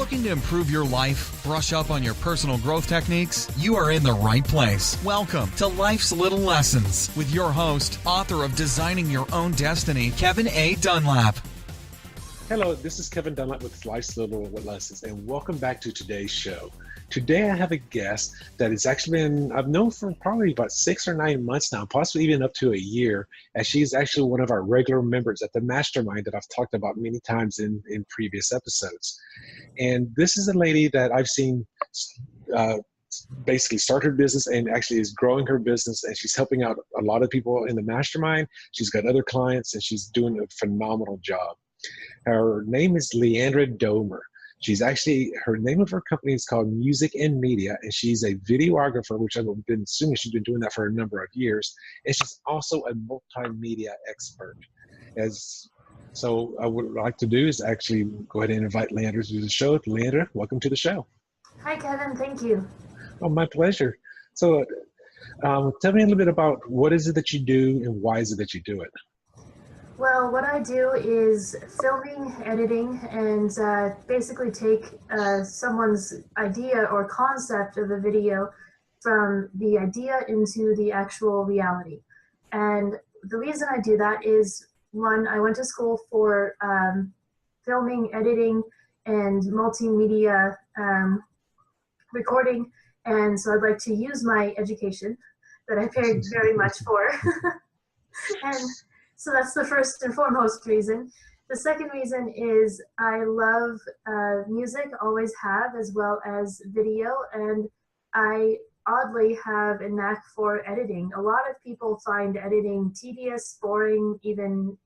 Looking to improve your life, brush up on your personal growth techniques? You are in the right place. Welcome to Life's Little Lessons with your host, author of Designing Your Own Destiny, Kevin A. Dunlap. Hello, this is Kevin Dunlap with Life's Little Lessons, and welcome back to today's show. Today I have a guest that has actually been, I've known for probably about 6 or 9 months now, possibly even up to a year, as she's actually one of our regular members at the mastermind that I've talked about many times in previous episodes. And this is a lady that I've seen basically start her business and actually is growing her business, and she's helping out a lot of people in the mastermind. She's got other clients and she's doing a phenomenal job. Her name is Leandra Doemer. She's actually, her name of her company is called Music and Media, and she's a videographer, which I've been assuming she's been doing that for a number of years. And she's also a multimedia expert. So I would like to do is actually go ahead and invite Leandra to the show. Leandra, welcome to the show. Hi, Kevin. Thank you. Oh, my pleasure. So tell me a little bit about what is it that you do and why is it that you do it? Well, what I do is filming, editing, and basically take someone's idea or concept of a video from the idea into the actual reality. And the reason I do that is, one, I went to school for filming, editing, and multimedia recording, and so I'd like to use my education that I paid very much for. And so that's the first and foremost reason. The second reason is I love music, always have, as well as video, and I oddly have a knack for editing. A lot of people find editing tedious, boring, even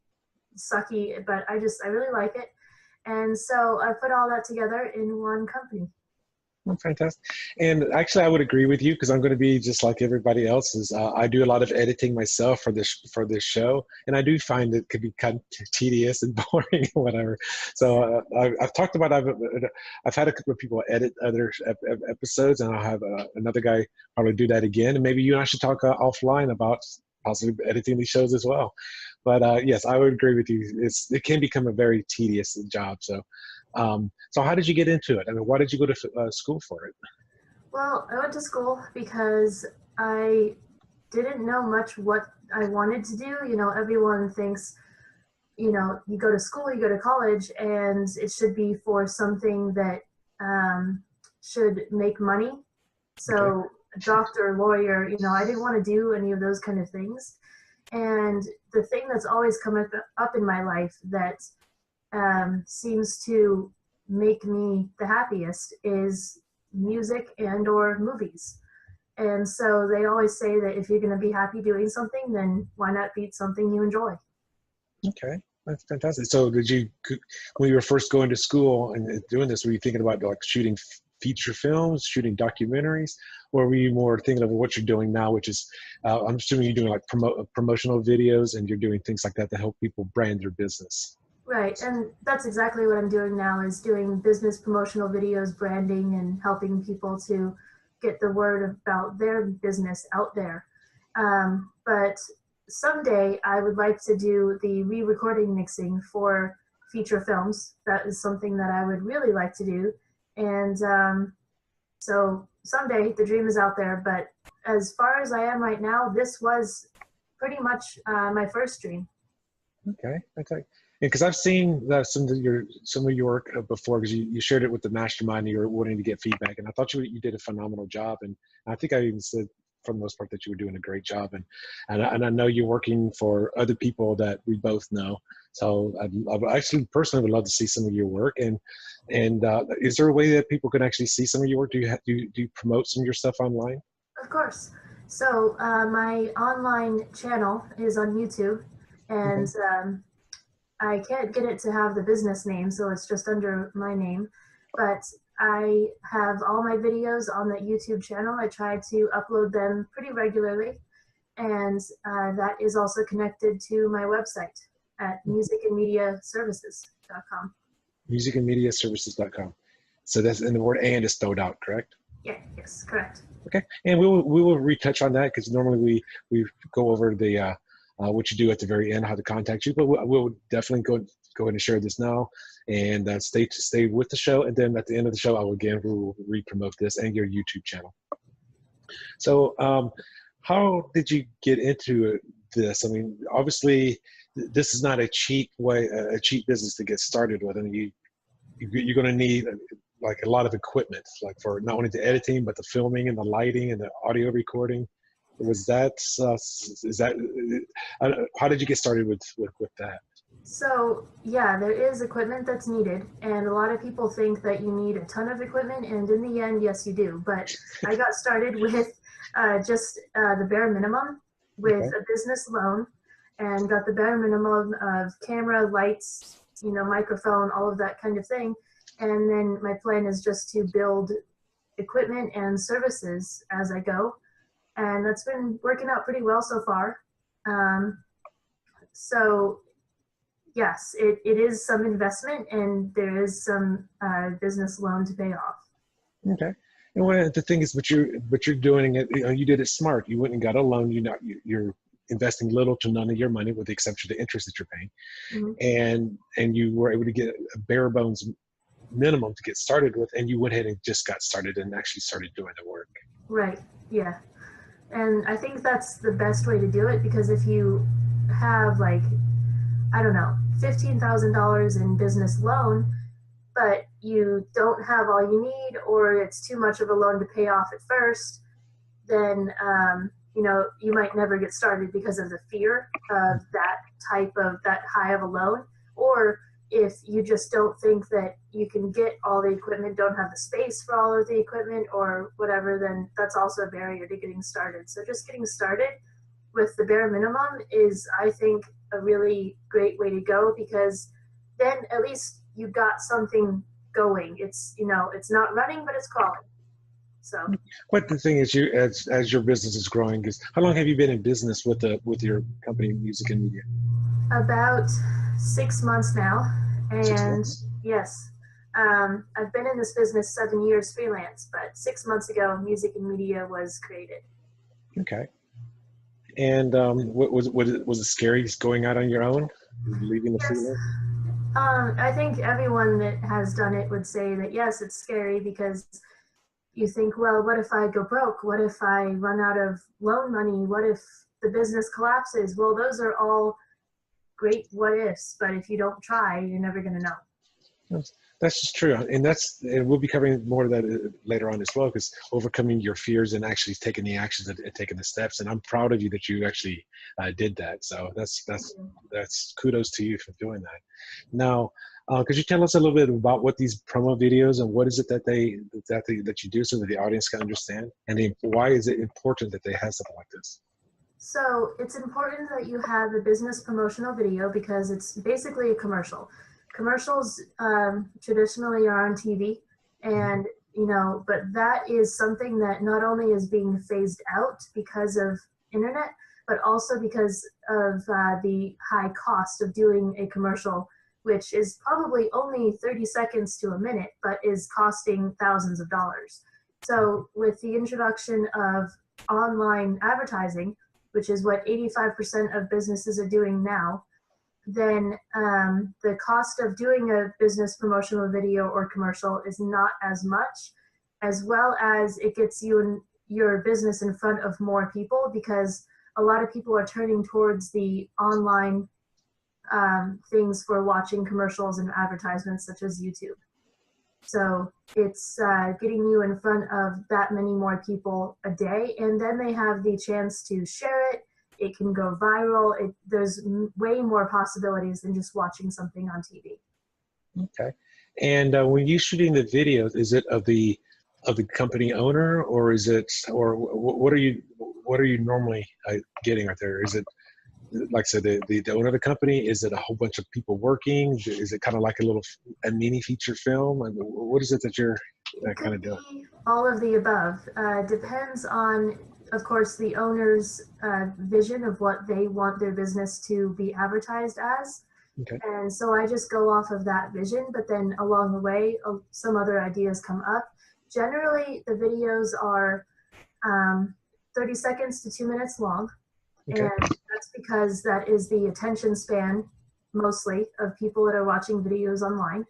sucky, but I really like it. And so I put all that together in one company. Oh, fantastic. And actually, I would agree with you because I'm going to be just like everybody else. I do a lot of editing myself for this show, and I do find it could be kind of tedious and boring or whatever. So I've talked about I've had a couple of people edit other episodes, and I'll have another guy probably do that again. And maybe you and I should talk offline about possibly editing these shows as well. But yes, I would agree with you. It can become a very tedious job. So how did you get into it? I mean, why did you go to school for it? Well, I went to school because I didn't know much what I wanted to do. You know, everyone thinks, you know, you go to school, you go to college, and it should be for something that should make money. So okay. Doctor, lawyer, you know, I didn't want to do any of those kind of things. And the thing that's always come up in my life that seems to make me the happiest is music and or movies. And so they always say that if you're going to be happy doing something, then why not beat something you enjoy? Okay, that's fantastic. So when you were first going to school and doing this, were you thinking about like shooting feature films, shooting documentaries, or were you more thinking of what you're doing now, which is, I'm assuming you're doing like promotional videos and you're doing things like that to help people brand their business? Right, and that's exactly what I'm doing now, is doing business promotional videos, branding, and helping people to get the word about their business out there. But someday I would like to do the re-recording mixing for feature films. That is something that I would really like to do. And so someday the dream is out there, but as far as I am right now, this was pretty much my first dream. Okay. Because I've seen some of your work before, because you shared it with the mastermind and you were wanting to get feedback, and I thought you did a phenomenal job, and I think I even said for the most part that you were doing a great job, and I know you're working for other people that we both know, so I actually personally would love to see some of your work, and is there a way that people can actually see some of your work? Do you promote some of your stuff online? Of course. So my online channel is on YouTube, and I can't get it to have the business name, so it's just under my name. But I have all my videos on that YouTube channel. I try to upload them pretty regularly. And that is also connected to my website at musicandmediaservices.com. Musicandmediaservices.com. So that's, and the word "and" is spelled out, correct? Yeah, yes, correct. Okay, and we will retouch on that, because normally we go over what you do at the very end, how to contact you, but we'll definitely go ahead and share this now. and stay with the show. And then at the end of the show, I will again re-promote this and your YouTube channel. So how did you get into this? I mean, obviously, this is not a cheap business to get started with. I mean, you're going to need like a lot of equipment, like for not only the editing, but the filming and the lighting and the audio recording. Was that, how did you get started with that? So yeah, there is equipment that's needed, and a lot of people think that you need a ton of equipment, and in the end, yes, you do. But I got started with just the bare minimum with a business loan, and got the bare minimum of camera, lights, microphone, all of that kind of thing. And then my plan is just to build equipment and services as I go, and that's been working out pretty well so far. So yes, it is some investment, and there is some business loan to pay off. Okay. And one of the things, but you're doing it, you did it smart. You went and got a loan. You're investing little to none of your money, with the exception of the interest that you're paying. And you were able to get a bare bones minimum to get started with, and you went ahead and just got started and actually started doing the work. Right. Yeah. And I think that's the best way to do it, because if you have, like, I don't know, $15,000 in business loan, but you don't have all you need, or it's too much of a loan to pay off at first, then you might never get started because of the fear of that high of a loan. Or if you just don't think that you can get all the equipment, don't have the space for all of the equipment or whatever, then that's also a barrier to getting started. So just getting started with the bare minimum is, I think, a really great way to go, because then at least you got something going. It's, it's not running, but it's crawling. So what the thing is, as your business is growing, is how long have you been in business with your company, Music and Media? About 6 months now. And 6 months? yes, I've been in this business 7 years freelance, but 6 months ago, Music and Media was created. Okay. And was it scary going out on your own, leaving the freelance? I think everyone that has done it would say that yes, it's scary, because you think, well, what if I go broke? What if I run out of loan money? What if the business collapses? Well, those are all great what ifs, but if you don't try, you're never going to know. That's just true. And we'll be covering more of that later on as well, because overcoming your fears and actually taking the actions and taking the steps. And I'm proud of you that you actually did that. So that's kudos to you for doing that. Now, could you tell us a little bit about what these promo videos and what is it that you do, so that the audience can understand, and why is it important that they have something like this? So it's important that you have a business promotional video, because it's basically a commercial. Commercials traditionally are on TV, and but that is something that not only is being phased out because of internet, but also because of the high cost of doing a commercial, which is probably only 30 seconds to a minute, but is costing thousands of dollars. So with the introduction of online advertising, which is what 85% of businesses are doing now, then the cost of doing a business promotional video or commercial is not as much, as well as it gets you and your business in front of more people, because a lot of people are turning towards the online things for watching commercials and advertisements, such as YouTube. So it's getting you in front of that many more people a day, and then they have the chance to share it. It can go viral. There's way more possibilities than just watching something on TV. Okay. And when you're shooting the videos, is it of the company owner, or what are you normally getting out there? Is it, like I said, the owner of the company? Is it a whole bunch of people working? Is it kind of like a mini feature film? And what is it that you're kind of doing? All of the above. Depends on, of course, the owner's vision of what they want their business to be advertised as. Okay. And so I just go off of that vision, but then along the way, some other ideas come up. Generally, the videos are 30 seconds to 2 minutes long. Okay. And that's because that is the attention span, mostly, of people that are watching videos online.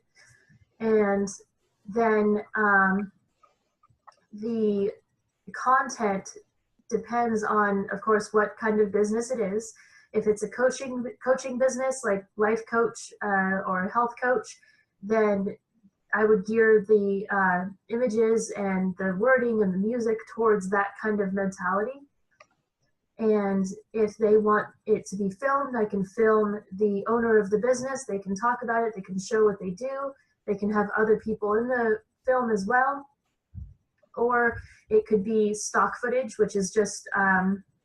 And then the content depends on, of course, what kind of business it is. If it's a coaching business like life coach or health coach, then I would gear the images and the wording and the music towards that kind of mentality. And if they want it to be filmed, I can film the owner of the business. They can talk about it. They can show what they do. They can have other people in the film as well. Or it could be stock footage, which is just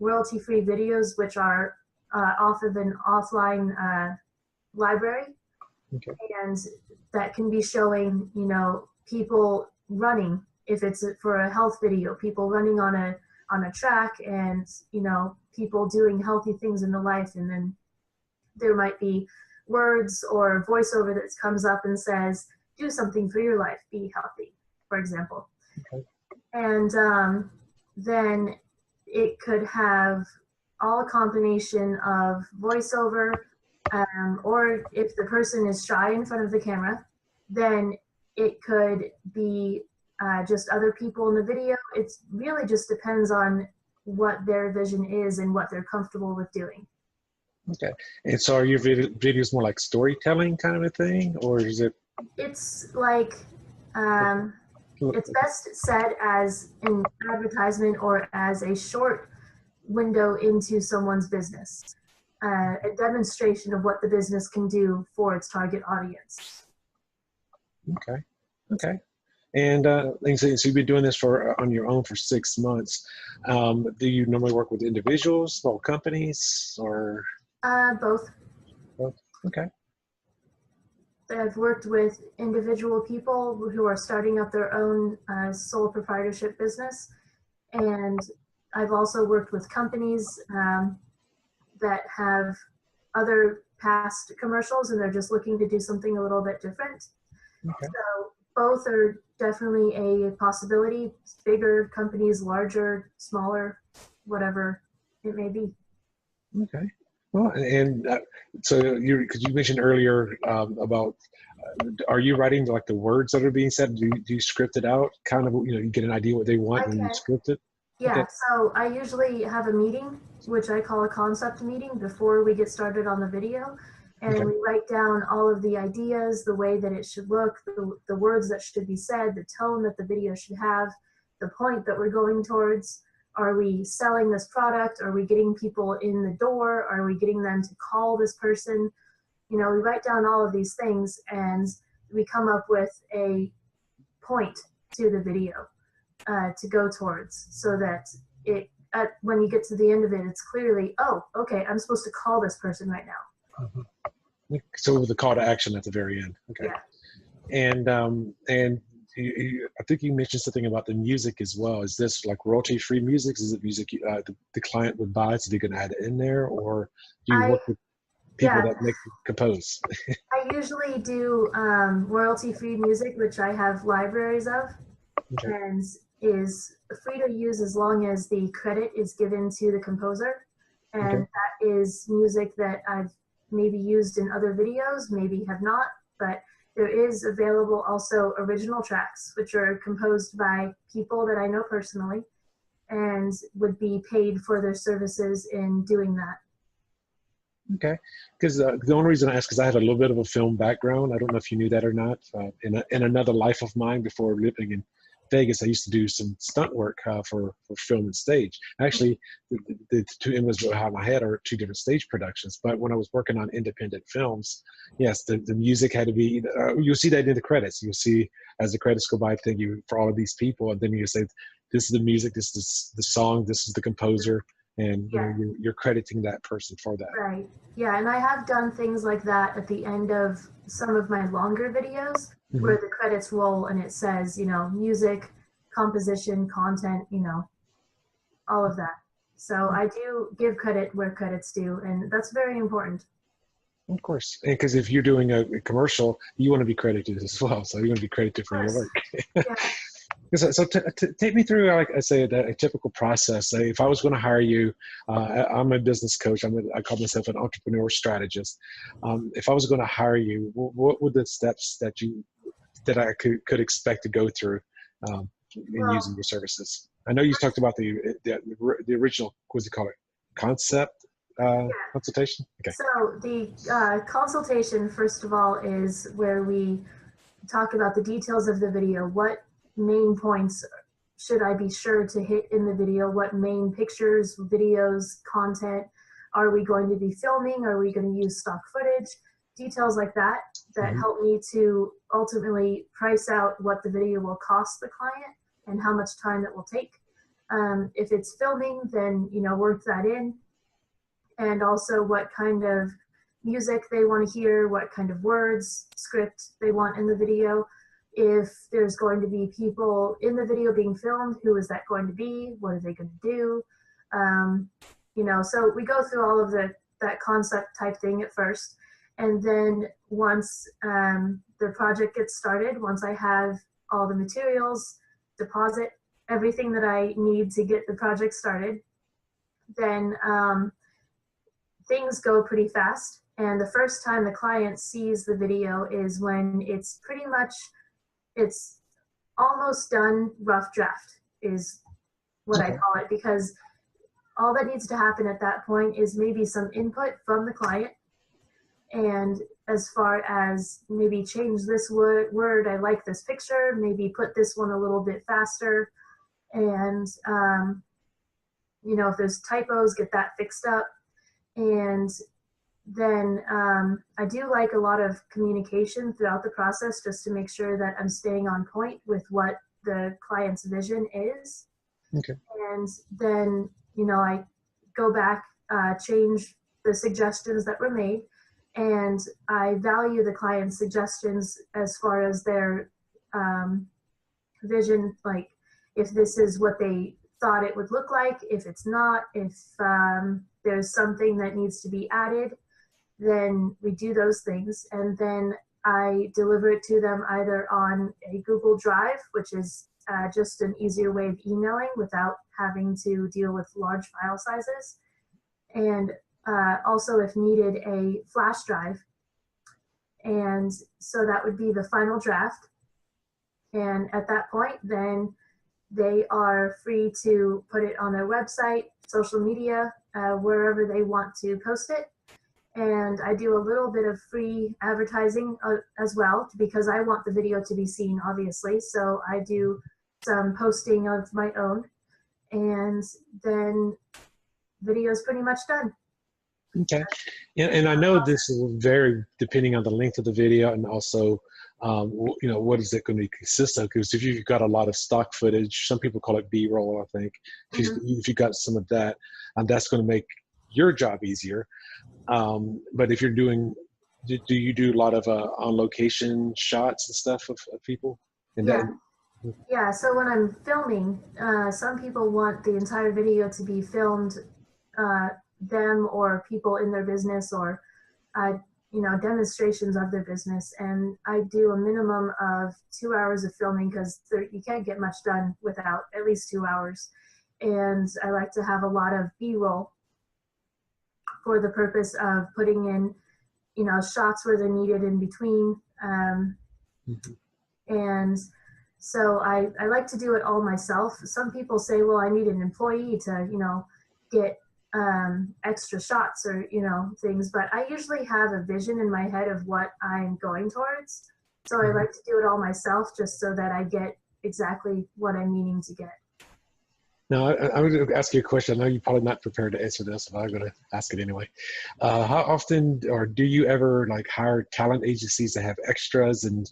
royalty-free videos, which are off of an offline library. Okay. And that can be showing, you know, people running. If it's for a health video, people running on a track, and, you know, people doing healthy things in their life. And then there might be words or voiceover that comes up and says, do something for your life, be healthy, for example. Okay. And then it could have all a combination of voiceover, or if the person is shy in front of the camera, then it could be just other people in the video. It really just depends on what their vision is and what they're comfortable with doing. Okay. And so are your videos more like storytelling kind of a thing, or is it? It's like, it's best said as an advertisement or as a short window into someone's business, a demonstration of what the business can do for its target audience. Okay. Okay. And so you've been doing this on your own for 6 months. Do you normally work with individuals, small companies, or? Both. Both. Okay. I've worked with individual people who are starting up their own sole proprietorship business. And I've also worked with companies that have other past commercials and they're just looking to do something a little bit different. Okay. So both are definitely a possibility. Bigger companies, larger, smaller, whatever it may be. Okay. Well, and so because you mentioned earlier about, are you writing like the words that are being said? Do you script it out? Kind of, you get an idea what they want and you script it? Yeah, okay. So I usually have a meeting, which I call a concept meeting, before we get started on the video. And we write down all of the ideas, the way that it should look, the words that should be said, the tone that the video should have, the point that we're going towards. Are we selling this product? Are we getting people in the door? Are we getting them to call this person? We write down all of these things and we come up with a point to the video to go towards, so that when you get to the end of it, it's clearly, oh, okay, I'm supposed to call this person right now. Mm-hmm. So with the call to action at the very end. Okay. Yeah. And I think you mentioned something about the music as well. Is this like royalty-free music? Is it music the client would buy, so they can add it in there, or do you work with people that compose? I usually do royalty-free music, which I have libraries of, and is free to use as long as the credit is given to the composer. And that is music that I've maybe used in other videos, maybe have not, but there is available also original tracks, which are composed by people that I know personally and would be paid for their services in doing that. Okay, because the only reason I ask is I have a little bit of a film background. I don't know if you knew that or not. In another life of mine, before living in Vegas, I used to do some stunt work for film and stage. Actually, the two images behind my head are two different stage productions. But when I was working on independent films, yes, the music had to be, you'll see that in the credits. You'll see as the credits go by, thank you for all of these people. And then you say, this is the music, this is the song, this is the composer. And you're crediting that person for that. Right. Yeah, and I have done things like that at the end of some of my longer videos, where the credits roll and it says, music, composition, content, all of that. So I do give credit where credit's due, and that's very important. Of course, because if you're doing a commercial, you want to be credited as well. So you want to be credited for your work. So take me through, like I say, a typical process. Say, if I was going to hire you, I'm a business coach. I call myself an entrepreneur strategist. If I was going to hire you, what would the steps that you that I could expect to go through in using Well, your services? I know you talked about the original, what's it called, concept consultation. Okay. so the consultation, first of all, is where we talk about the details of the video. What main points should I be sure to hit in the video? What main pictures, videos, content are we going to be filming? Are we going to use stock footage? Details like that help me to ultimately price out what the video will cost the client and how much time it will take. If it's filming, then work that in, and also what kind of music they want to hear, what kind of words, script they want in the video. If there's going to be people in the video being filmed, who is that going to be? What are they going to do? So we go through all of that concept type thing at first. And then once the project gets started, once I have all the materials, deposit, everything that I need to get the project started, then things go pretty fast. And the first time the client sees the video is when it's almost done. Rough draft is what I call it, because all that needs to happen at that point is maybe some input from the client. And as far as maybe change this word, I like this picture, maybe put this one a little bit faster. And, if there's typos, get that fixed up. And then I do like a lot of communication throughout the process, just to make sure that I'm staying on point with what the client's vision is. Okay. And then, I go back, change the suggestions that were made, and I value the client's suggestions as far as their vision, like if this is what they thought it would look like, if it's not, if there's something that needs to be added, then we do those things. And then I deliver it to them either on a Google Drive, which is just an easier way of emailing without having to deal with large file sizes. And also, if needed, a flash drive. And so that would be the final draft. And at that point, then they are free to put it on their website, social media, wherever they want to post it. And I do a little bit of free advertising as well, because I want the video to be seen, obviously. So I do some posting of my own, and then video is pretty much done. Okay. And I know this will vary depending on the length of the video, and also, what is it going to consist of? Because if you've got a lot of stock footage, some people call it B-roll, I think. If you've got some of that, that's going to make your job easier. But if you're do you do a lot of on-location shots and stuff of people? And Yeah, so when I'm filming, some people want the entire video to be filmed, them or people in their business, or demonstrations of their business. And I do a minimum of 2 hours of filming, because you can't get much done without at least 2 hours. And I like to have a lot of B-roll for the purpose of putting in, shots where they're needed in between. And so I like to do it all myself. Some people say, well, I need an employee to, get extra shots or, things, but I usually have a vision in my head of what I'm going towards. So I like to do it all myself, just so that I get exactly what I'm meaning to get. Now, I'm going to ask you a question. I know you're probably not prepared to answer this, but I'm going to ask it anyway. How often, or do you ever hire talent agencies to have extras and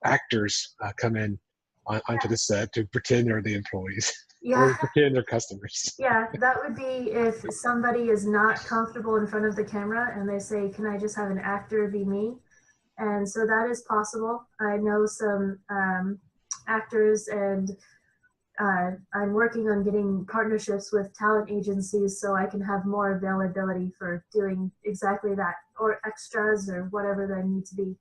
actors come in onto the set to pretend they're the employees? Yeah. Or pretend they're customers? Yeah, that would be if somebody is not comfortable in front of the camera and they say, can I just have an actor be me? And so that is possible. I know some actors, and I'm working on getting partnerships with talent agencies so I can have more availability for doing exactly that, or extras, or whatever they need to be.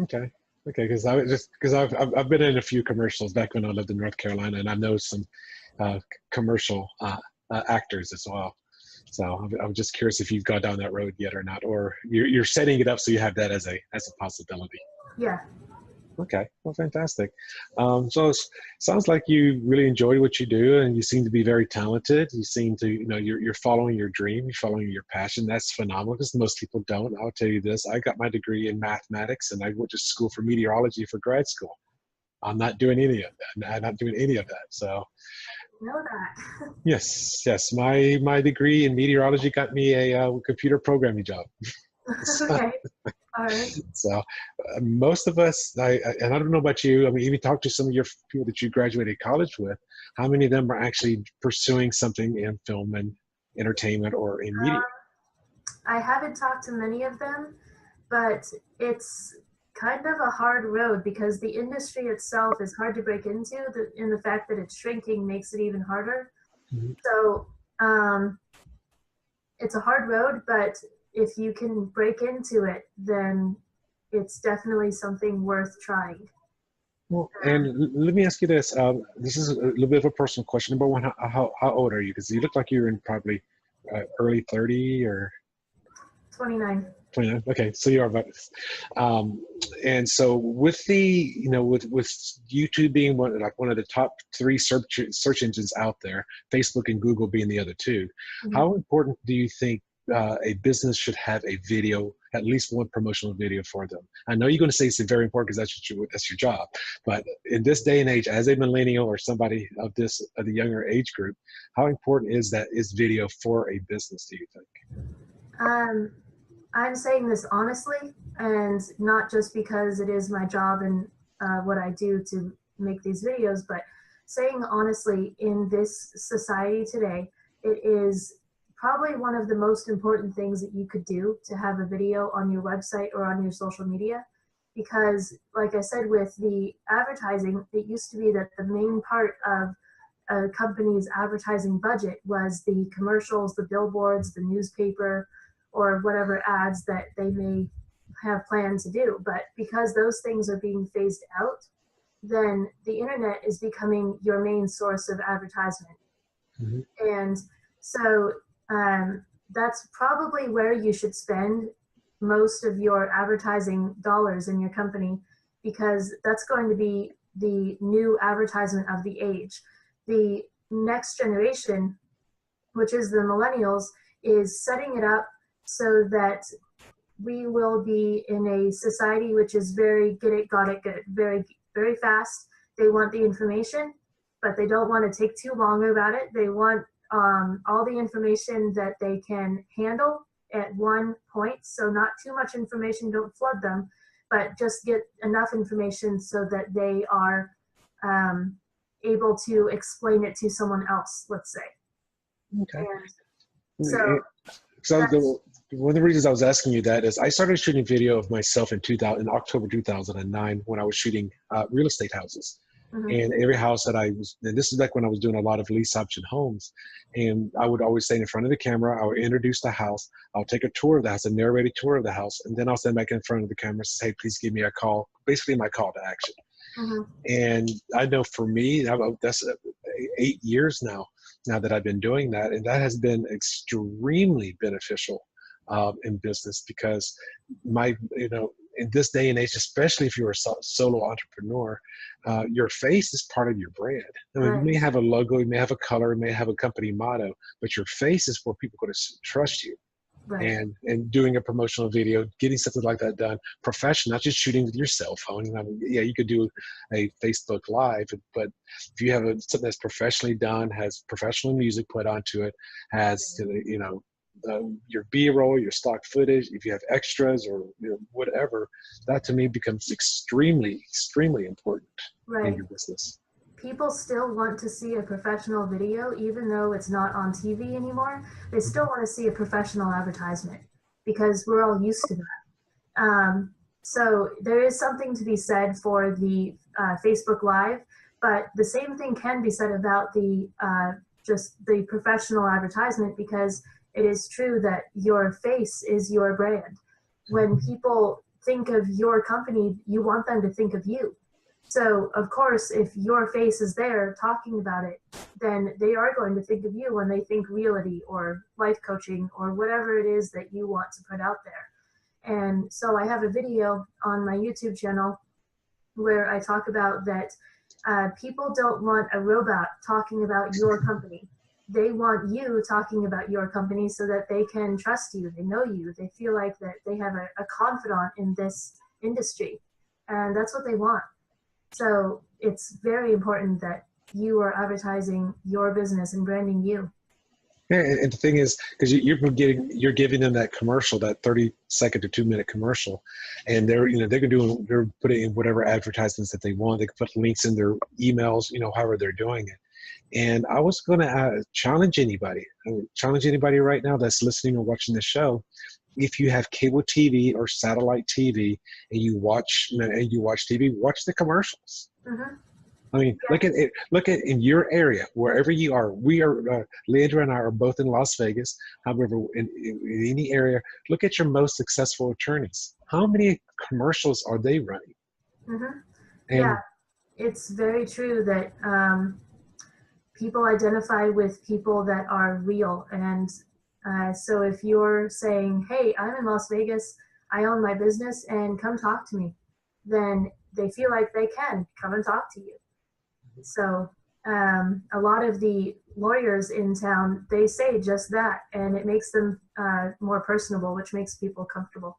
Okay. Because I've been in a few commercials back when I lived in North Carolina, and I know some commercial actors as well. So I'm just curious if you've gone down that road yet or not, or you're setting it up so you have that as a possibility. Yeah. Okay, well, fantastic. So it sounds like you really enjoy what you do, and you seem to be very talented. You seem to, you're following your dream, you're following your passion. That's phenomenal because most people don't. I'll tell you this: I got my degree in mathematics, and I went to school for meteorology for grad school. I'm not doing any of that. I'm not doing any of that. So Know that. yes, my degree in meteorology got me a computer programming job. So, Okay. All right. so most of us, and I don't know about you. I mean, even talk to some of your people that you graduated college with. How many of them are actually pursuing something in film and entertainment or in media? I haven't talked to many of them, but it's kind of a hard road because the industry itself is hard to break into. In the fact that it's shrinking makes it even harder. Mhm. So it's a hard road, but if you can break into it, then it's definitely something worth trying. Well, and let me ask you this. This is a little bit of a personal question. Number one, how old are you? Because you look like you're in probably early 30 or 29. 29. Okay, so you are about, and so with the, with YouTube being one of the top three search engines out there, Facebook and Google being the other two, Mhm. how important do you think a business should have a video, at least one promotional video for them? I know you're going to say it's very important because that's your job, but in this day and age, as a millennial or somebody of the younger age group, how important is video for a business? Do you think? Um, I'm saying this honestly, and not just because it is my job and what I do to make these videos, but saying honestly, in this society today, it is probably one of the most important things that you could do to have a video on your website or on your social media. Because, like I said, with the advertising, it used to be that the main part of a company's advertising budget was the commercials, the billboards, the newspaper, or whatever ads that they may have planned to do. But because those things are being phased out, then the internet is becoming your main source of advertisement. Mhm. And so that's probably where you should spend most of your advertising dollars in your company, because that's going to be the new advertisement of the age. The next generation, which is the millennials, is setting it up so that we will be in a society which is very get it, got it, good, very, very fast. They want the information, but they don't want to take too long about it. They want all the information that they can handle at one point. So not too much information, don't flood them, but just get enough information so that they are able to explain it to someone else, let's say. Okay. And Eh, so So that's one of the reasons I was asking you that is I started shooting video of myself in October 2009 when I was shooting real estate houses. mhm, And every house that and this is like when I was doing a lot of lease option homes. And I would always stay in front of the camera. I would introduce the house. I'll take a tour of the house, a narrated tour of the house. And then I'll stand back in front of the camera and say, hey, please give me a call. Basically my call to action. mhm, And I know for me, that's 8 years now that I've been doing that. And that has been extremely beneficial in business because in this day and age, especially if you're a solo entrepreneur, your face is part of your brand. I mean, you right, may have a logo, you may have a color, you may have a company motto, but your face is where people are going to trust you. right, And doing a promotional video, getting something like that done professional, not just shooting with your cell phone. I mean, yeah, you could do a Facebook Live, but if you have something that's professionally done, has professional music put onto it, has your B-roll, your stock footage, if you have extras or whatever, that to me becomes extremely, extremely important in right. your business. People still want to see a professional video, even though it's not on TV anymore. They still want to see a professional advertisement because we're all used to that. So there is something to be said for the Facebook Live, but the same thing can be said about the just the professional advertisement, because it is true that your face is your brand. When people think of your company, you want them to think of you. So, of course, if your face is there talking about it, then they are going to think of you when they think realty or life coaching or whatever it is that you want to put out there. And so I have a video on my YouTube channel where I talk about that people don't want a robot talking about your company. They want you talking about your company so that they can trust you, they know you, they feel like that they have a confidant in this industry, and that's what they want. So it's very important that you are advertising your business and branding you. Yeah, and the thing is, because you're giving them that commercial, that 30-second to 2-minute commercial, and they're putting in whatever advertisements that they want. They can put links in their emails, however they're doing it. And I was going to challenge anybody right now that's listening or watching the show. If you have cable TV or satellite TV and you watch TV, watch the commercials. Mm-hmm. I mean, Yeah. look at in your area, wherever you are. We are, Leandra and I are both in Las Vegas. However, in any area, look at your most successful attorneys. How many commercials are they running? Mm-hmm. And Yeah, it's very true that people identify with people that are real. And so if you're saying, hey, I'm in Las Vegas, I own my business, and come talk to me, then they feel like they can come and talk to you. So a lot of the lawyers in town, they say just that, and it makes them more personable, which makes people comfortable.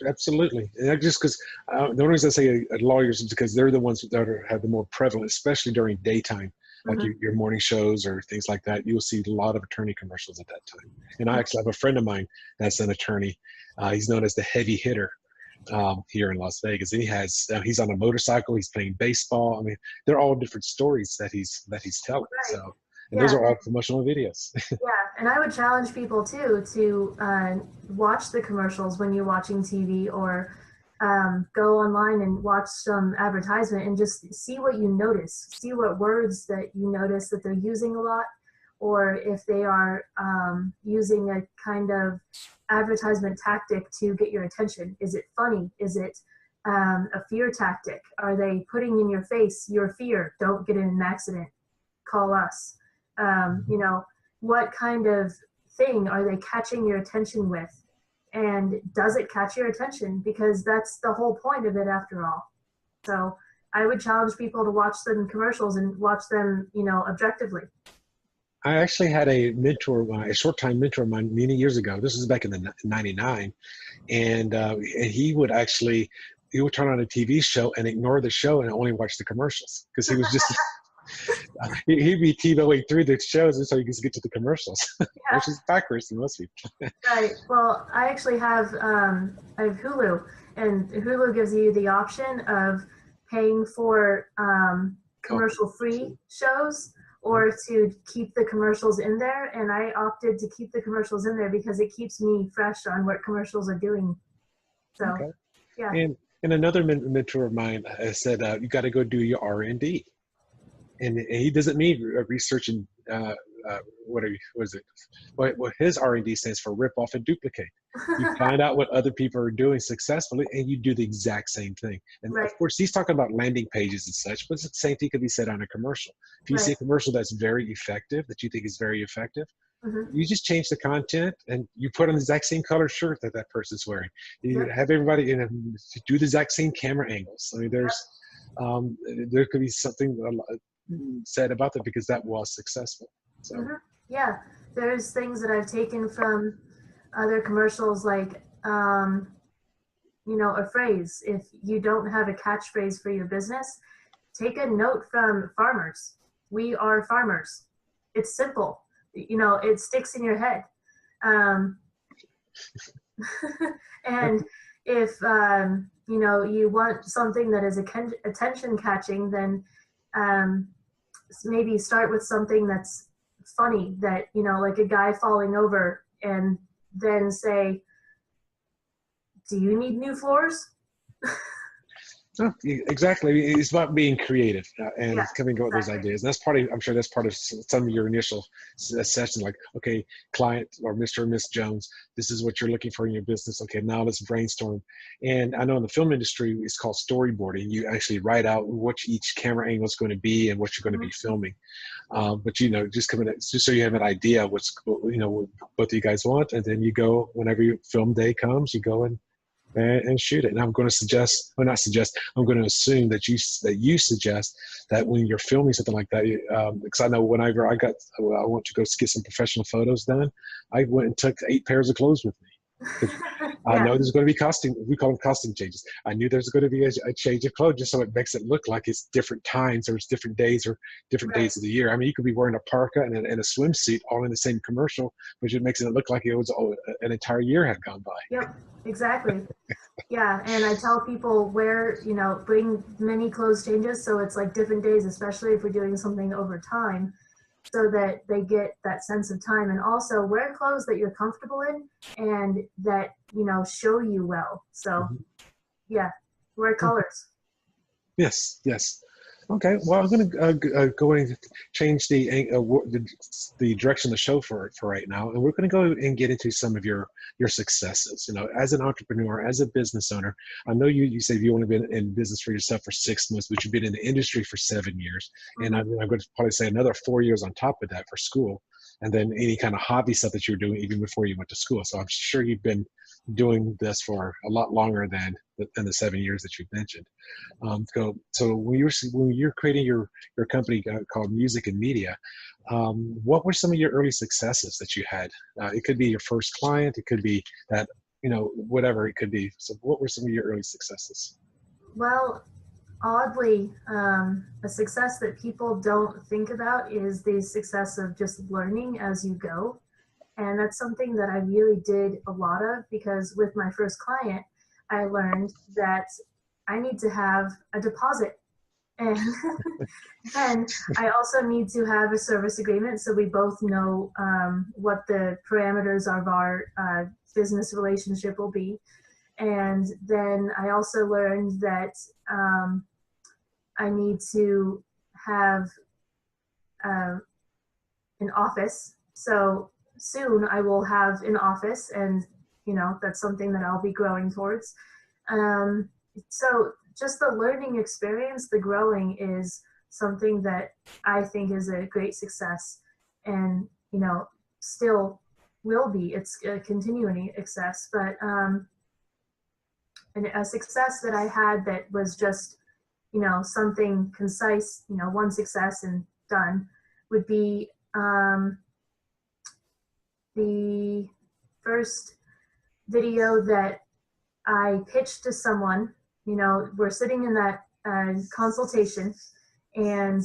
Absolutely. And just because the only reason I say lawyers is because they're the ones that have the more prevalent, especially during daytime, like Mm-hmm. your morning shows or things like that. You'll see a lot of attorney commercials at that time. And I actually have a friend of mine that's an attorney. He's known as the heavy hitter here in Las Vegas. And he's on a motorcycle. He's playing baseball. I mean, they're all different stories that he's telling. Right. So, and Yeah. those are all promotional videos. Yeah, and I would challenge people too to watch the commercials when you're watching TV, or go online and watch some advertisement and just see what you notice. See what words that you notice that they're using a lot, or if they are using a kind of advertisement tactic to get your attention. Is it funny? Is it a fear tactic? Are they putting in your face your fear? Don't get in an accident. Call us. What kind of thing are they catching your attention with? And does it catch your attention? Because that's the whole point of it after all. So I would challenge people to watch them commercials and watch them, objectively. I actually had a short-time mentor of mine many years ago. This was back in the 99. And he would turn on a TV show and ignore the show and only watch the commercials because he was just, he'd be TiVoing through the shows and so he could get to the commercials, Yeah. which is backwards to most people. Right. Well, I actually have Hulu, and Hulu gives you the option of paying for commercial-free shows or to keep the commercials in there. And I opted to keep the commercials in there because it keeps me fresh on what commercials are doing. So, Okay. yeah. And another mentor of mine said, you got to go do your R&D. And he doesn't mean researching what is it? What his R&D stands for: rip off and duplicate. You find out what other people are doing successfully, and you do the exact same thing. And Right. of course, he's talking about landing pages and such, but the same thing could be said on a commercial. If you see a commercial that's very effective, that you think is very effective, you just change the content and you put on the exact same color shirt that that person's wearing. You have everybody do the exact same camera angles. I mean, there could be something said about that because that was successful. So. Yeah, there's things that I've taken from other commercials, like a phrase. If you don't have a catchphrase for your business, take a note from farmers. We are farmers. It's simple. It sticks in your head. And if you want something that is attention catching, then maybe start with something that's funny, that like a guy falling over, and then say, do you need new floors? Oh, exactly. It's about being creative and Yeah, coming up with those exactly. ideas. And that's part of, I'm sure that's part of some of your initial sessions. Like, okay, client or Mr. or Miss Jones, this is what you're looking for in your business. Okay, now let's brainstorm. And I know in the film industry, it's called storyboarding. You actually write out what each camera angle is going to be and what you're going to Mhm. be filming. But just coming, just so you have an idea of what's, what both of you guys want, and then you go whenever your film day comes, you go and shoot it. And I'm going to suggest, or not suggest, I'm going to assume that you suggest that when you're filming something like that, because I know whenever I want to go get some professional photos done, I went and took 8 pairs of clothes with me. I Yeah, know there's going to be costume. We call them costume changes. I knew there's going to be a change of clothes, just so it makes it look like it's different times or it's different days or different right. days of the year. I mean, you could be wearing a parka and a swimsuit all in the same commercial, which it makes it look like it was an entire year had gone by. Yep, exactly. Yeah, and I tell people bring many clothes changes so it's like different days, especially if we're doing something over time, so that they get that sense of time. And also wear clothes that you're comfortable in and that, show you well. So Mhm. yeah, wear colors. Yes, yes. Okay, well, I'm going to go and change the direction of the show for right now, and we're going to go and get into some of your successes. As an entrepreneur, as a business owner, I know you say you've only been in business for yourself for 6 months, but you've been in the industry for 7 years, and Hmm. I'm going to probably say another 4 years on top of that for school, and then any kind of hobby stuff that you were doing even before you went to school. So I'm sure you've been doing this for a lot longer than the 7 years that you've mentioned. So when you're creating your company called Music and Media, what were some of your early successes that you had? It could be your first client, it could be that whatever it could be. So what were some of your early successes? Well, oddly, a success that people don't think about is the success of just learning as you go. And that's something that I really did a lot of, because with my first client, I learned that I need to have a deposit. And and I also need to have a service agreement so we both know what the parameters of our business relationship will be. And then I also learned that I need to have uh, an office. So soon I will have an office, and that's something that I'll be growing towards. Um, so just the learning experience, the growing is something that I think is a great success, and still will be. It's a continuing success, but and a success that I had that was just something concise, one success and done, would be the first video that I pitched to someone. We're sitting in that consultation, and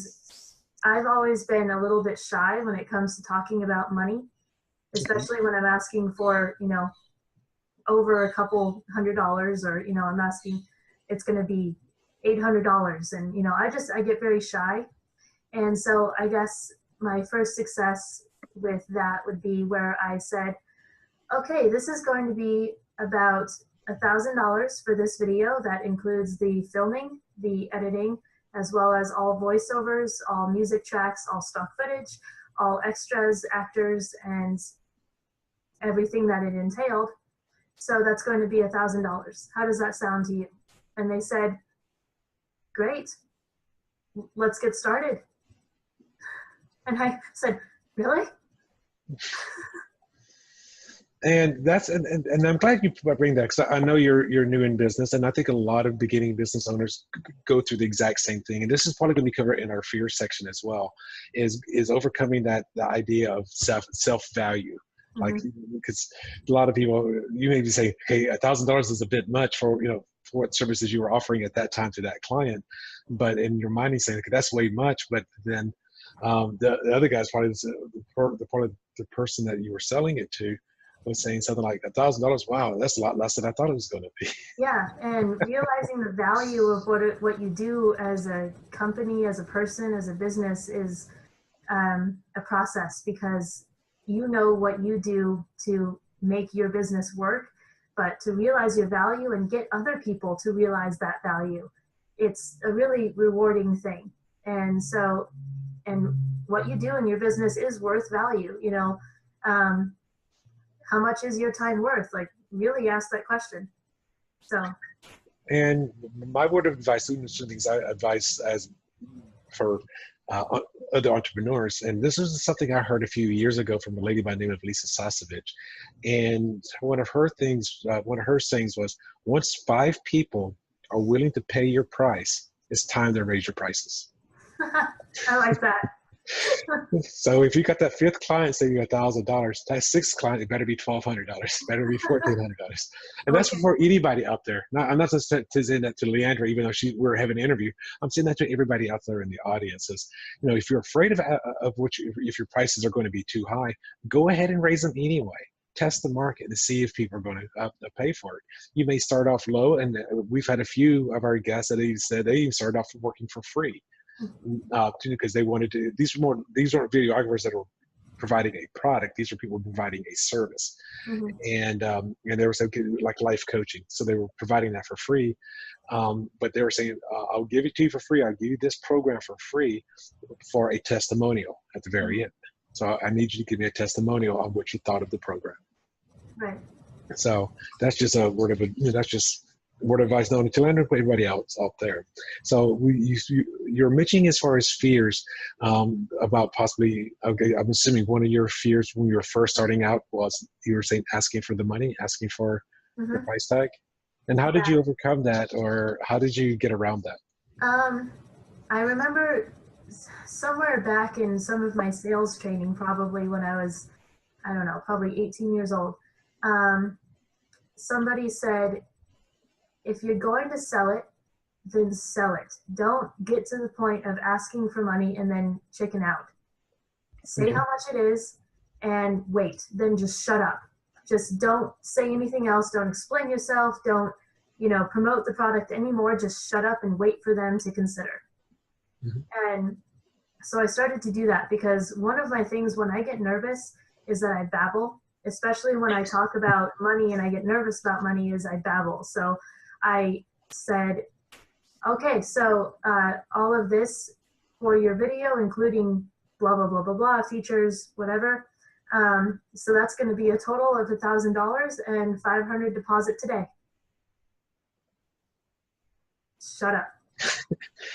I've always been a little bit shy when it comes to talking about money, Okay. especially when I'm asking for, over a couple $100, or, I'm asking, it's going to be $800. And, I get very shy. And so I guess my first success with that would be where I said, okay, this is going to be about $1,000 for this video. That includes the filming, the editing, as well as all voiceovers, all music tracks, all stock footage, all extras, actors, and everything that it entailed. So that's going to be $1,000. How does that sound to you? And they said, great, let's get started. And I said, really? And I'm glad you bring that, because I know you're new in business, and I think a lot of beginning business owners go through the exact same thing. And this is probably going to be covered in our fear section as well, is overcoming the idea of self value. Like, Mm-hmm. because a lot of people, you may be saying, hey, $1,000 is a bit much for what services you were offering at that time to that client, but in your mind, you're saying, okay, that's way much. But then the other guy's probably the part of the person that you were selling it to was saying something like $1,000. Wow, that's a lot less than I thought it was going to be. Yeah, and realizing the value of what you do as a company, as a person, as a business is a process, because you know what you do to make your business work, but to realize your value and get other people to realize that value it's a really rewarding thing. And so, and what you do in your business is worth value, you know. How much is your time worth? Like, really ask that question. So. And my word of advice, these are things I advise as for other entrepreneurs, and this is something I heard a few years ago from a lady by the name of Lisa Sasevich. And one of her sayings was, once 5 people are willing to pay your price, it's time to raise your prices. I like that. So if you got that 5th client, say you got $1,000, that 6th client, it better be $1,200, better be $1,400. And that's for anybody out there. I'm not just saying that to Leandra, even though we're having an interview. I'm saying that to everybody out there in the audience. Is, you know, if you're afraid of if your prices are going to be too high, go ahead and raise them anyway. Test the market to see if people are going to pay for it. You may start off low, and we've had a few of our guests that said they even started off working for free. Because they wanted to, these aren't videographers that are providing a product, these are people providing a service. And they were saying, like life coaching, so they were providing that for free, but they were saying, I'll give it to you for free, I'll give you this program for free for a testimonial at the very end. So I need you to give me a testimonial on what you thought of the program. Right. So that's just a word of advice not only to Leandra, but everybody else out there. So you're mentioning as far as fears about possibly, okay, I'm assuming one of your fears when you were first starting out was, you were saying, asking for the money, asking for the price tag. And how did you overcome that, or how did you get around that? I remember somewhere back in some of my sales training, probably when I was, I don't know, probably 18 years old, somebody said, if you're going to sell it, then sell it. Don't get to the point of asking for money and then chicken out. Say how much it is and wait. Then just shut up. Just don't say anything else. Don't explain yourself. Don't, promote the product anymore. Just shut up and wait for them to consider. And so I started to do that, because one of my things when I get nervous is that I babble, especially when I talk about money and I get nervous about money, is I babble. So I said, okay, so all of this for your video, including blah, blah, blah, blah, blah, features, whatever. So that's going to be a total of $1,000 and $500 deposit today. Shut up.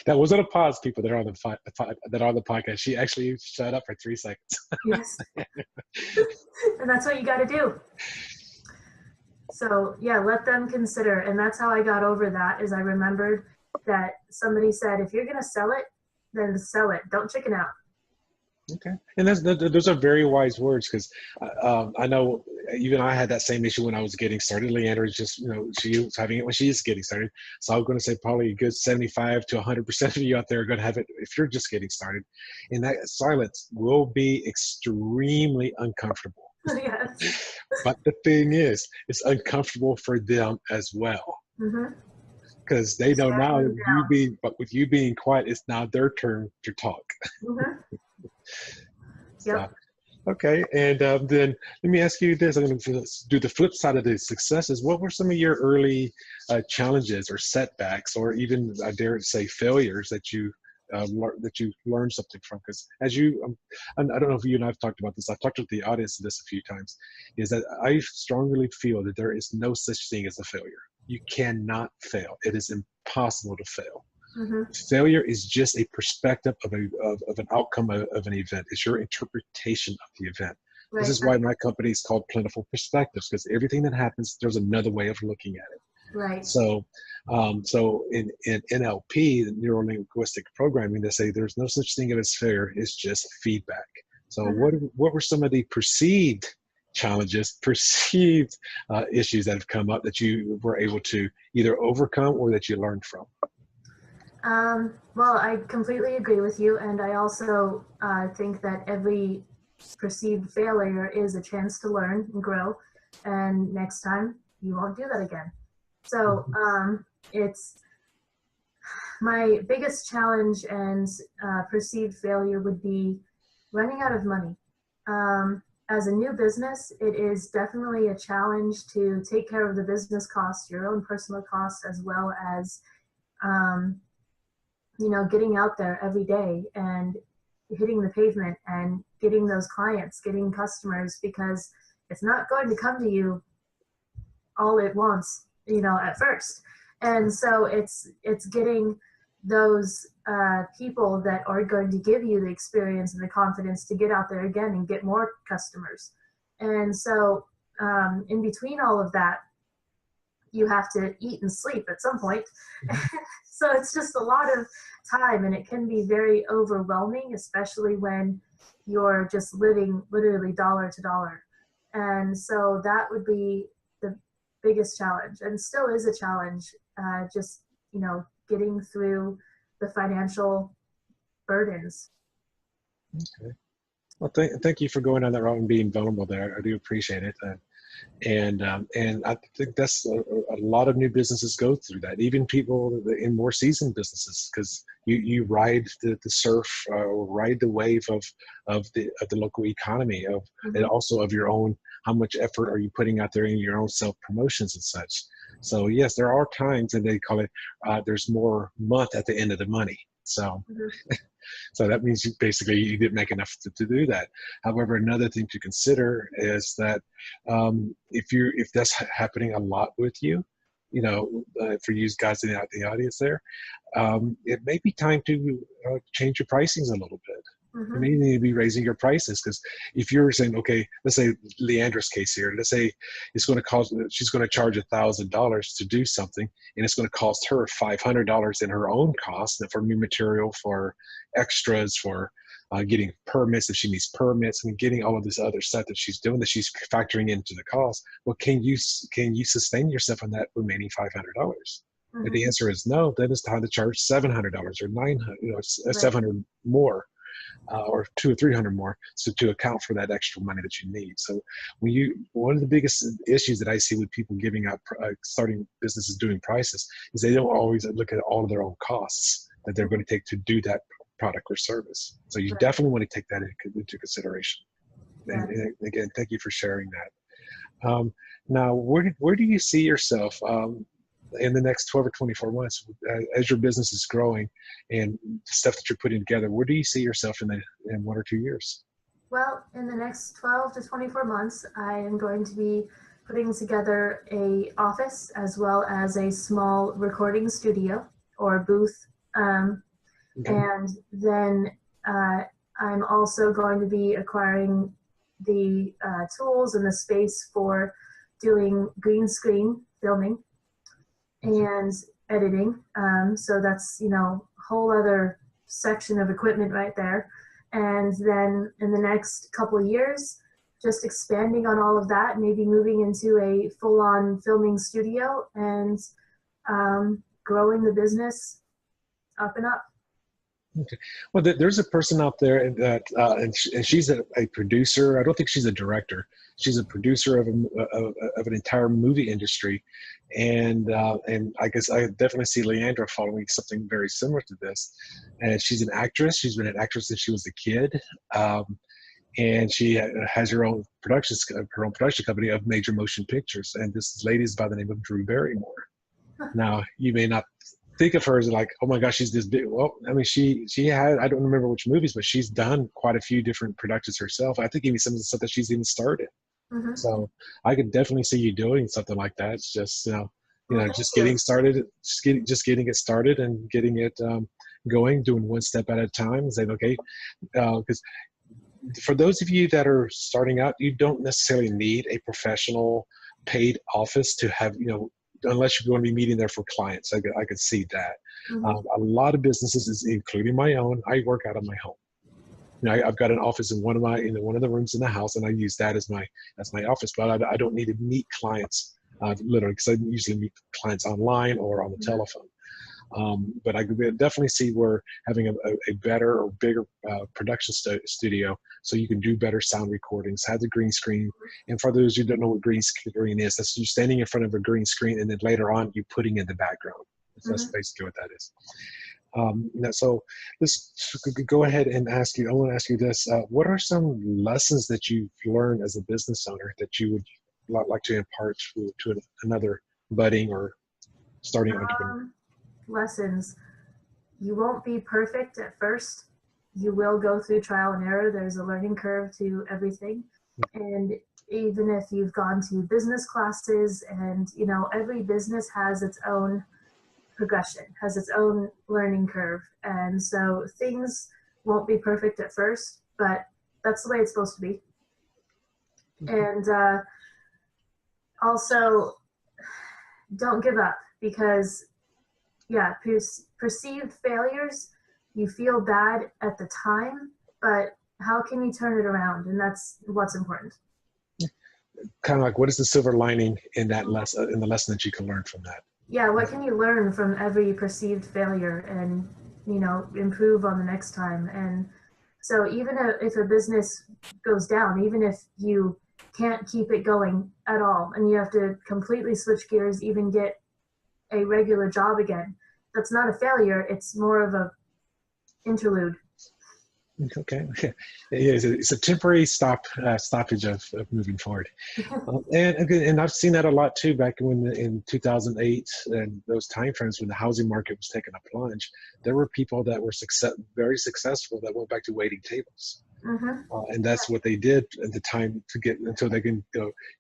That wasn't a pause, people that are on the podcast. She actually shut up for 3 seconds. Yes. And that's what you got to do. So yeah, let them consider. And that's how I got over that, is I remembered that somebody said, if you're going to sell it, then sell it. Don't chicken out. Okay. And those are very wise words, because I know even I had that same issue when I was getting started. Leandra is just, she was having it when she is getting started. So I'm going to say probably a good 75 to 100% of you out there are going to have it if you're just getting started. And that silence will be extremely uncomfortable. Yes. But the thing is, it's uncomfortable for them as well. Because they know now, with you being quiet, it's now their turn to talk. Yep. So, okay, and then let me ask you this. I'm going to do the flip side of the successes. What were some of your early challenges or setbacks, or even, I dare say, failures that you learned something from? Because as you, I don't know if you and I've talked about this. I've talked with the audience this a few times. Is that I strongly feel that there is no such thing as a failure. You cannot fail. It is impossible to fail. Failure is just a perspective of an outcome of an event. It's your interpretation of the event. Right. This is why my company is called Plentiful Perspectives, because everything that happens, there's another way of looking at it. Right. So, so in NLP, the neuro-linguistic programming, they say there's no such thing as failure. It's just feedback. So, what were some of the perceived challenges, perceived issues that have come up that you were able to either overcome or that you learned from? Well, I completely agree with you, and I also think that every perceived failure is a chance to learn and grow, and next time you won't do that again. So it's my biggest challenge and perceived failure would be running out of money. As a new business, it is definitely a challenge to take care of the business costs, your own personal costs, as well as you know, getting out there every day and hitting the pavement and getting those clients, getting customers, because it's not going to come to you all at once, you know, at first. And so it's getting those people that are going to give you the experience and the confidence to get out there again and get more customers. And so in between all of that, you have to eat and sleep at some point. So it's just a lot of time, and it can be very overwhelming, especially when you're just living literally dollar to dollar. And so that would be the biggest challenge, and still is a challenge, just, you know, getting through the financial burdens. Okay. Well, thank you for going on that route and being vulnerable there. I do appreciate it. And I think that's a lot of new businesses go through that, even people in more seasoned businesses, because you ride the surf or ride the wave of the local economy, and also of your own, how much effort are you putting out there in your own self promotions and such. So yes, there are times, and they call it there's more month at the end of the money. So so that means you didn't make enough to do that. However, another thing to consider is that if that's happening a lot with you, you know, for you guys in the audience there, it may be time to change your pricings a little bit. You may need to be raising your prices, because if you're saying, okay, let's say Leandra's case here, let's say it's going to cost, she's going to charge $1,000 to do something, and it's going to cost her $500 in her own cost for new material, for extras, for getting permits if she needs permits, and getting all of this other stuff that she's doing that she's factoring into the cost. Well, can you sustain yourself on that remaining $500? If the answer is no, then it's time to charge $700 or $900, you know, $700 more. Or $200 or $300 more, so to account for that extra money that you need. So one of the biggest issues that I see with people giving up, starting businesses doing prices, is they don't always look at all of their own costs that they're going to take to do that product or service. So you definitely want to take that into consideration. And again, thank you for sharing that. Now, where do you see yourself in the next 12 or 24 months, as your business is growing and the stuff that you're putting together? Where do you see yourself in 1 or 2 years? Well, in the next 12 to 24 months, I am going to be putting together a office as well as a small recording studio or booth. And then I'm also going to be acquiring the tools and the space for doing green screen filming and editing. So that's, you know, a whole other section of equipment right there. And then in the next couple of years, just expanding on all of that, maybe moving into a full-on filming studio and growing the business up and up. Okay. Well, there's a person out there that, and she's a producer. I don't think she's a director. She's a producer of an entire movie industry, and I guess I definitely see Leandra following something very similar to this. And she's an actress. She's been an actress since she was a kid, and she has her own production company of major motion pictures. And this lady is by the name of Drew Barrymore. Now, you may not think of her as like, oh my gosh, she's this big. Well, I mean, she had, I don't remember which movies, but she's done quite a few different productions herself. I think even some of the stuff that she's even started. So I could definitely see you doing something like that. It's just, just getting started, just getting it started and getting it going, doing one step at a time, and saying, okay, because for those of you that are starting out, you don't necessarily need a professional paid office to have, unless you're going to be meeting there for clients. I could see that. A lot of businesses, including my own, I work out of my home. I've got an office in one of the rooms in the house, and I use that as my office. But I don't need to meet clients literally, because I usually meet clients online or on the telephone. But I could definitely see where having a better or bigger production studio, so you can do better sound recordings, have the green screen. And for those who don't know what green screen is, that's you standing in front of a green screen, and then later on you putting in the background. That's basically what that is. So let's go ahead and ask you. I want to ask you this: what are some lessons that you've learned as a business owner that you would like to impart to another budding or starting entrepreneur? Lessons. you won't be perfect at first. You will go through trial and error. There's a learning curve to everything. And even if you've gone to business classes, and you know, every business has its own progression, has its own learning curve. And so things won't be perfect at first, but that's the way it's supposed to be. And also, don't give up, because yeah, perceived failures, you feel bad at the time, but how can you turn it around? And that's what's important. Kind of like, what is the silver lining in that lesson, in the lesson that you can learn from that? Yeah, what can you learn from every perceived failure and, you know, improve on the next time? And so even if a business goes down, even if you can't keep it going at all and you have to completely switch gears, even get a regular job again, that's not a failure. It's more of a interlude. Okay. It's a temporary stoppage of moving forward. And I've seen that a lot too, back in 2008 and those timeframes when the housing market was taking a plunge. There were people that were very successful that went back to waiting tables. And that's what they did at the time to get until they can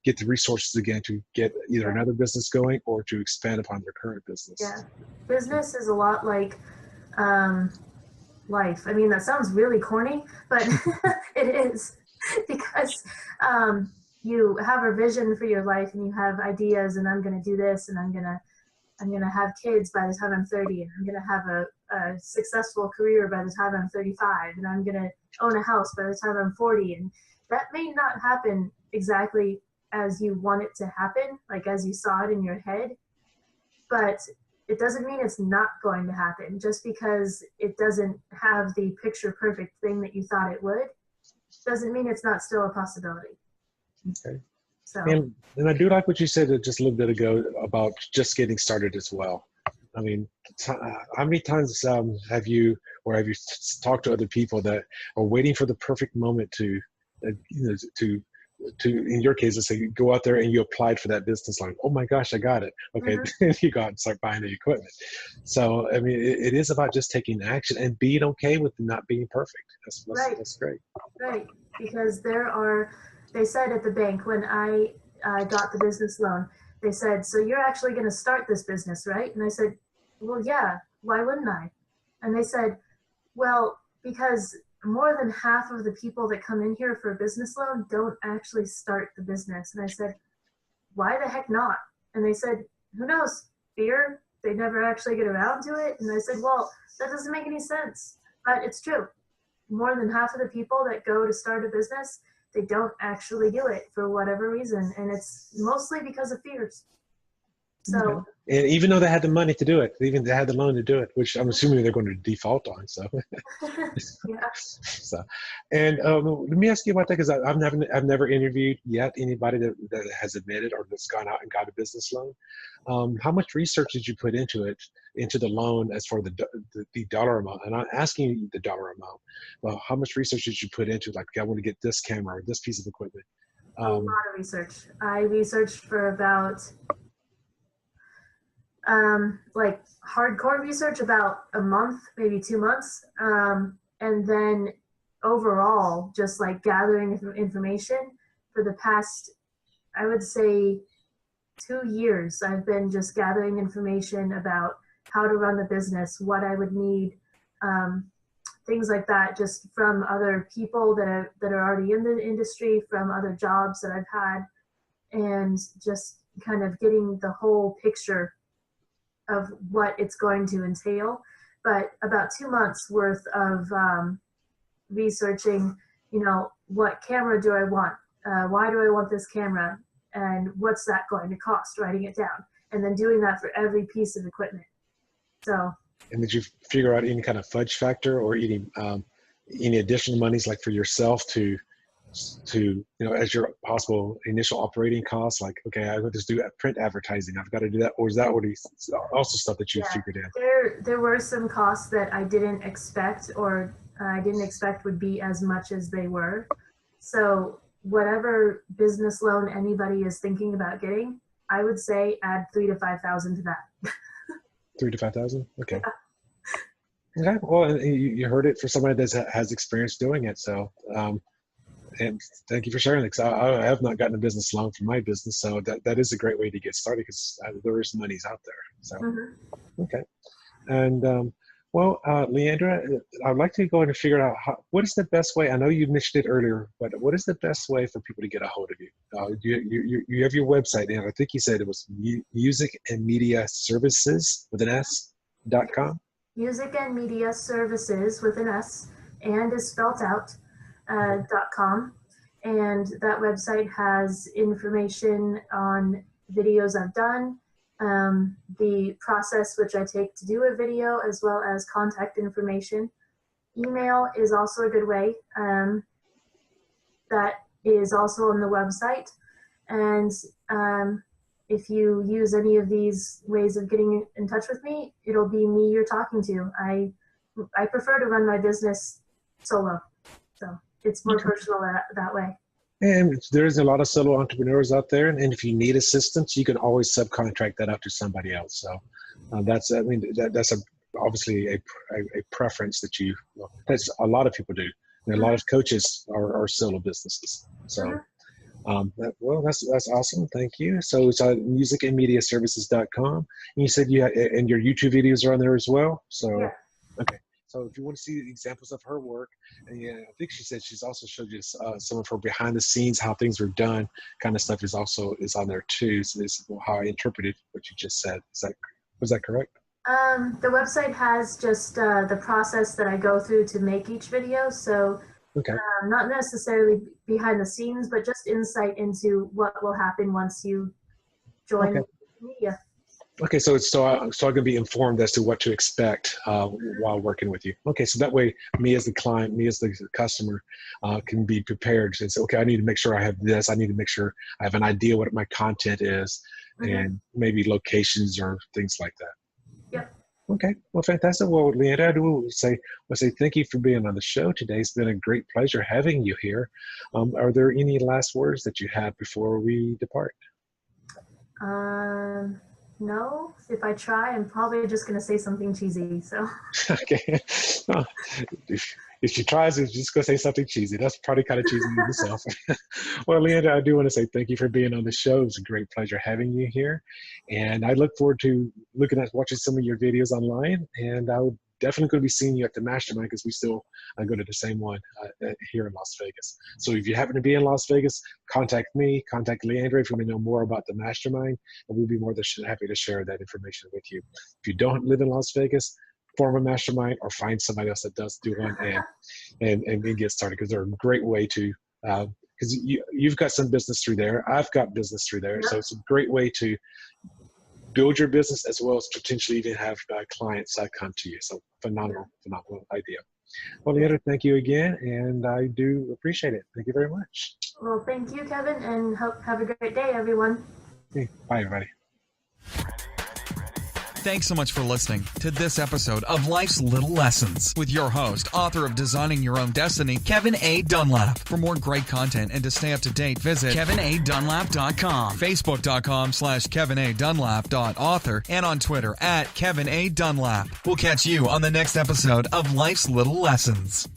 get the resources again to get either another business going or to expand upon their current business. Yeah, business is a lot like life. I mean, that sounds really corny, but it is, because you have a vision for your life and you have ideas, and I'm going to do this, and I'm going to have kids by the time I'm 30, and I'm going to have a successful career by the time I'm 35, and I'm going to own a house by the time I'm 40. And that may not happen exactly as you want it to happen, like as you saw it in your head, but it doesn't mean it's not going to happen. Just because it doesn't have the picture perfect thing that you thought it would, doesn't mean it's not still a possibility. Okay. So. And I do like what you said just a little bit ago about just getting started as well. I mean, how many times have you talked to other people that are waiting for the perfect moment to in your case, let's say you go out there and you applied for that business, like, oh my gosh, I got it. Okay, then you go out and start buying the equipment. So, I mean, it is about just taking action and being okay with not being perfect. That's great. Right, because they said at the bank when I got the business loan, they said, so you're actually going to start this business, right? And I said, well, yeah, why wouldn't I? And they said, well, because more than half of the people that come in here for a business loan don't actually start the business. And I said, why the heck not? And they said, who knows, fear, they never actually get around to it. And I said, well, that doesn't make any sense, but it's true. More than half of the people that go to start a business, they don't actually do it for whatever reason. And it's mostly because of fears. So, and even though they had the money to do it, even they had the loan to do it, which I'm assuming they're going to default on. So, yeah. So, and let me ask you about that, because I've never interviewed yet anybody that has admitted or that's gone out and got a business loan. How much research did you put into the loan as for the dollar amount? And I'm asking you the dollar amount. Well, how much research did you put into, like, I want to get this camera or this piece of equipment? A lot of research. I researched for about like hardcore research about a month, maybe 2 months. And then overall, just like gathering information for the past, I would say 2 years, I've been just gathering information about how to run the business, what I would need, things like that, just from other people that are already in the industry, from other jobs that I've had, and just kind of getting the whole picture of what it's going to entail. But about 2 months worth of researching, what camera do I want? Why do I want this camera? And what's that going to cost? Writing it down. And then doing that for every piece of equipment. So. And did you figure out any kind of fudge factor or any additional monies, like for yourself to as your possible initial operating costs, like, okay, I would just do print advertising, I've got to do that? Or is that also stuff that you figured out? There were some costs that I didn't expect, or I didn't expect would be as much as they were. So whatever business loan anybody is thinking about getting, I would say add $3,000 to $5,000 to that. 3,000 to 5,000? Okay. Okay. Well, and you heard it for somebody that has experience doing it. So, and thank you for sharing that, because I have not gotten a business loan for my business. So that is a great way to get started, because there is monies out there. So, okay. And Leandra, I'd like to go in and figure out what is the best way. I know you mentioned it earlier, but what is the best way for people to get a hold of you? You have your website, and I think you said it was Music and Media Services with an S.com. Music and Media Services with an S and is spelt out .com. And that website has information on videos I've done, the process which I take to do a video, as well as contact information. Email is also a good way. That is also on the website. And if you use any of these ways of getting in touch with me, it'll be me you're talking to. I prefer to run my business solo, so it's more personal that way. And there's a lot of solo entrepreneurs out there, and if you need assistance, you can always subcontract that out to somebody else. So that's obviously a preference that that's a lot of people do. And a lot of coaches are solo businesses. So. That's awesome. Thank you. So it's musicandmediaservices.com. And you said and your YouTube videos are on there as well. So, yeah. Okay. So if you want to see examples of her work, and I think she said she's also showed you some of her behind the scenes, how things are done, kind of stuff is on there too. So this is how I interpreted what you just said. Was that correct? The website has just the process that I go through to make each video. So. Okay. Not necessarily behind the scenes, but just insight into what will happen once you join media. Okay, so I can be informed as to what to expect while working with you. Okay, so that way, me as the client, me as the customer, can be prepared and say, okay, I need to make sure I have this. I need to make sure I have an idea what my content is, and maybe locations or things like that. Yep. Okay, well, fantastic. Well, Leandra, I do say thank you for being on the show today. It's been a great pleasure having you here. Are there any last words that you have before we depart? No. If I try, I'm probably just going to say something cheesy. So. Okay. If she tries, it's just going to say something cheesy. That's probably kind of cheesy in itself. Well, Leandra, I do want to say thank you for being on the show. It was a great pleasure having you here. And I look forward to watching some of your videos online. And I'll definitely going to be seeing you at the Mastermind, because we still go to the same one here in Las Vegas. So if you happen to be in Las Vegas, contact me, contact Leandra if you want to know more about the Mastermind, and we'll be more than happy to share that information with you. If you don't live in Las Vegas, form a mastermind or find somebody else that does do one and get started, because they're a great way to, because you've got some business through there. I've got business through there. So it's a great way to build your business as well as potentially even have clients come to you. So phenomenal idea. Well, Leandra, thank you again, and I do appreciate it. Thank you very much. Well, thank you, Kevin, and have a great day, everyone. Okay, bye, everybody. Thanks so much for listening to this episode of Life's Little Lessons with your host, author of Designing Your Own Destiny, Kevin A. Dunlap. For more great content and to stay up to date, visit kevinadunlap.com, facebook.com/kevinadunlap.author, and on Twitter @KevinADunlap. We'll catch you on the next episode of Life's Little Lessons.